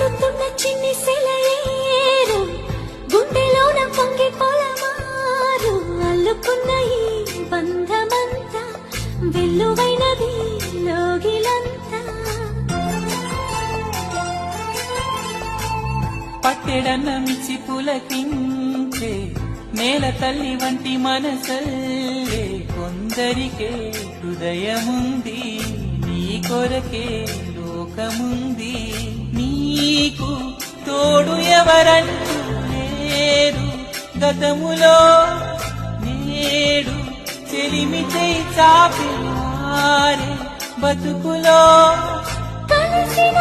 పారుతున్న చిన్ని సెలయేరు గుండెలోన పొంగి పొలమారు అల్లుకున్న ఈ బంధమంతా వెల్లువైనది లోగిలంతా పట్టెడన్నమిచ్చి పులకించే నేల తల్లి వంటి మనసల్లే కొందరికే హృదయముంది నీ కొరకే లోకముంది నీకు తోడు ఎవరంటూ లేరు గతములో నేడు చెలిమి చేయి చాపి మారే బతుకులో కలిసిన